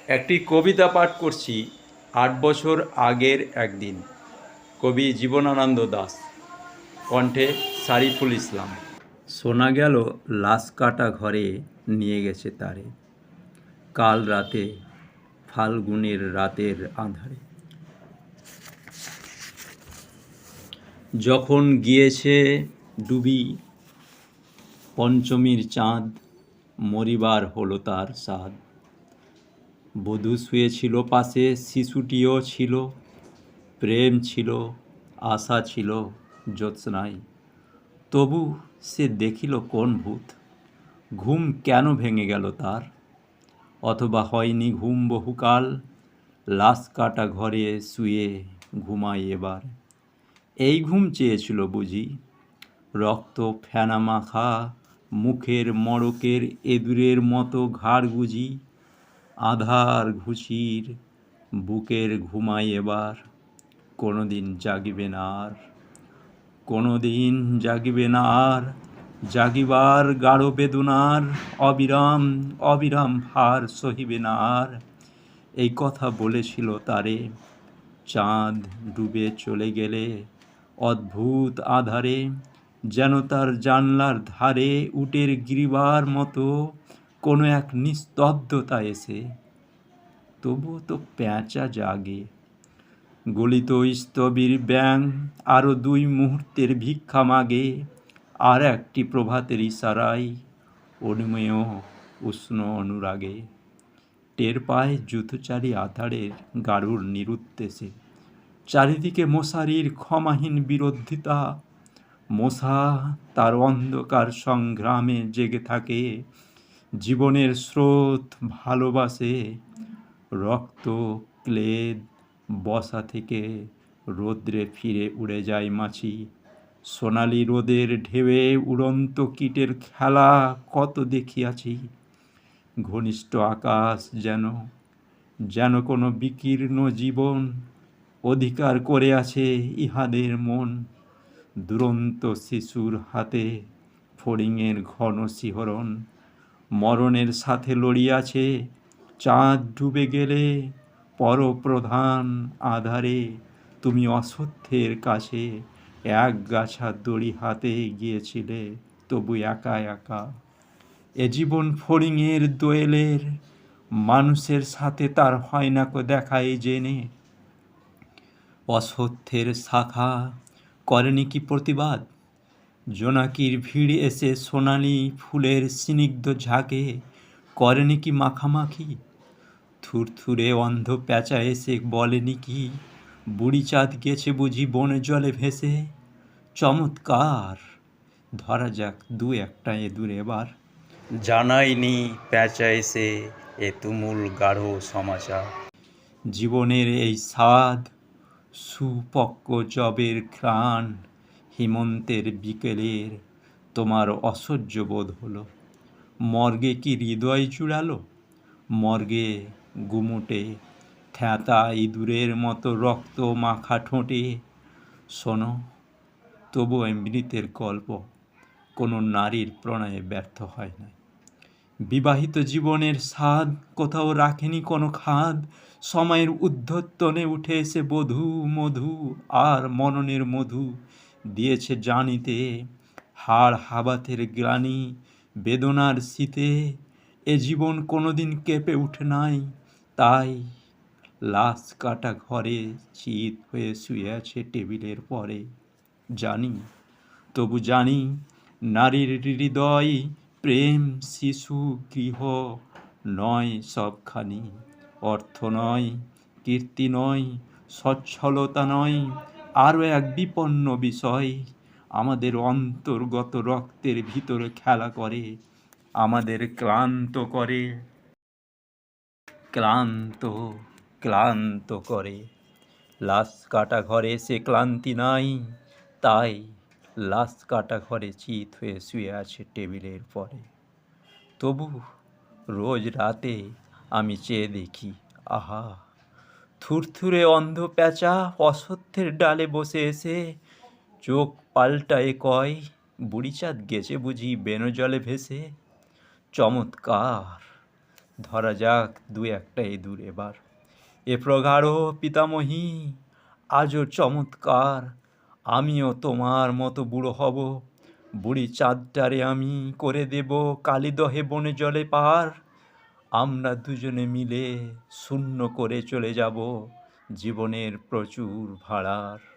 একটি কবিতা পাঠ করছি ৮ বছর আগের একদিন। কবি জীবনানন্দ দাশ, কণ্ঠে সারিফুল ইসলাম। শোনা গেল লাশ কাটা ঘরে নিয়ে গেছে তারে, কাল রাতে ফাল্গুনের রাতের আঁধারে। যখন গিয়েছে ডুবি পঞ্চমীর চাঁদ, মরিবার হলো তার সাধ। বধূ শুয়েছিল পাশে, শিশুটিও ছিল, প্রেম ছিল, আশা ছিল জ্যোৎস্নায়। তবু সে দেখিল কোন ভূত, ঘুম কেন ভেঙে গেল তার? অথবা হয়নি ঘুম বহুকাল, লাশ কাটা ঘরে শুয়ে ঘুমাই এবার। এই ঘুম চেয়েছিল বুঝি, রক্ত ফেনা মাখা মুখের মড়কের এদুরের মতো ঘাড় গুজি। আধার ঘুষির বুকের ঘুমাই এবার, কোনোদিন জাগিবে না আর, কোনোদিন জাগিবে না আর। জাগিবার গাঢ় বেদনার অবিরাম অবিরাম ভার সহিবে না আর। এই কথা বলেছিল তারে চাঁদ ডুবে চলে গেলে অদ্ভুত আধারে। যেন তার জানলার ধারে উটের গিরিবার মতো কোনো এক নিস্তব্ধতা এসে। তবুও তো পেঁচা জাগে, গলিত স্থবির ব্যাং আরও ২ মুহূর্তের ভিক্ষা মাগে। আর একটি প্রভাতের ইশারায় অনুমেয় উষ্ণ অনুরাগে। টের পায় জুথোচারী আধারের গাড়ুর নিরুদ্দেশে, চারিদিকে মশারির ক্ষমাহীন বিরোধিতা। মশা তার অন্ধকার সংগ্রামে জেগে থাকে, জীবনের স্রোত ভালোবাসে। রক্ত ক্লেদ বসা থেকে রৌদ্রে ফিরে উড়ে যায় মাছি। সোনালি রোদের ঢেউয়ে উড়ন্ত কীটের খেলা কত দেখিয়াছি। ঘনিষ্ঠ আকাশ যেন যেন কোনো বিকীর্ণ জীবন, অধিকার করে আছে ইহাদের মন। দুরন্ত শিশুর হাতে ফড়িংয়ের ঘন শিহরণ, মরণের সাথে লড়িয়াছে চাঁদ ডুবে গেলে পরপ্রধান আধারে। তুমি অসত্যের কাছে এক গাছা দড়ি হাতে গিয়েছিলে, তবু একা একা। এ জীবন ফড়িংয়ের দোয়েলের, মানুষের সাথে তার হয় না কো দেখাই জেনে। অসত্যের শাখা করেনি কি প্রতিবাদ? জোনাকির ভিড় এসে সোনালি ফুলের স্নিগ্ধ ঝাঁকে করেনি কি মাখামাখি? থুরথুরে অন্ধ প্যাঁচা এসে বলেনি কি বুড়ি চাঁদ গেছে বুঝি বনে জলে ভেসে? চমৎকার, ধরা যাক ২-১টা এদুর এবার। জানায়নি প্যাঁচা এসে এ তুমুল গাঢ় সমাচার। জীবনের এই স্বাদ, সুপক্ক জবের ঘ্রাণ, হেমন্তের বিকেলের তোমার অসহ্য বোধ হলো। মর্গে কি হৃদয় জুড়ালো? মর্গে গুমোটে থ্যাঁতা ইঁদুরের মতো রক্ত মাখা ঠোঁটে। শোনো, তবু মৃতের গল্প কোনো নারীর প্রণয়ে ব্যর্থ হয় না। বিবাহিত জীবনের স্বাদ কোথাও রাখেনি কোনো খাদ। সময়ের ঊর্ধ্বতনে উঠে এসে বধূ মধু আর মননের মধু দিয়েছে জানিতে। হাড় হাবাতের গ্লানি বেদনার শীতে এ জীবন কোনোদিন কেঁপে উঠে নাই। তাই লাশ কাটা ঘরে চিত হয়ে শুয়ে আছে টেবিলের পরে। জানি, তবু জানি, নারীর হৃদয় প্রেম শিশু গৃহ নয় সবখানি। অর্থ নয়, কীর্তি নয়, সচ্ছলতা নয়, আরও এক বিপন্ন বিষয় আমাদের অন্তর্গত রক্তের ভিতরে খেলা করে, আমাদের ক্লান্ত করে, ক্লান্ত ক্লান্ত করে। লাশ কাটা ঘরে সে ক্লান্তি নাই, তাই লাশ কাটা ঘরে চিত হয়ে শুয়ে আছে টেবিলের পরে। তবু রোজ রাতে আমি চেয়ে দেখি, আহা, থুরথুরে অন্ধ প্যাঁচা অসত্যের ডালে বসে এসে চোখ পাল্টায়ে কয়, বুড়ি চাঁদ গেছে বুঝি বেনো জলে ভেসে? চমৎকার, ধরা যাক দু একটা ইঁদুর এবার। এ প্রগাঢ় পিতামহী আজও চমৎকার, আমিও তোমার মতো বুড়ো হব, বুড়ি চাঁদটারে আমি করে দেব কালিদহে বনে জলে পার। আমরা দুজনে মিলে শূন্য করে চলে যাব জীবনের প্রচুর ভাড়ার।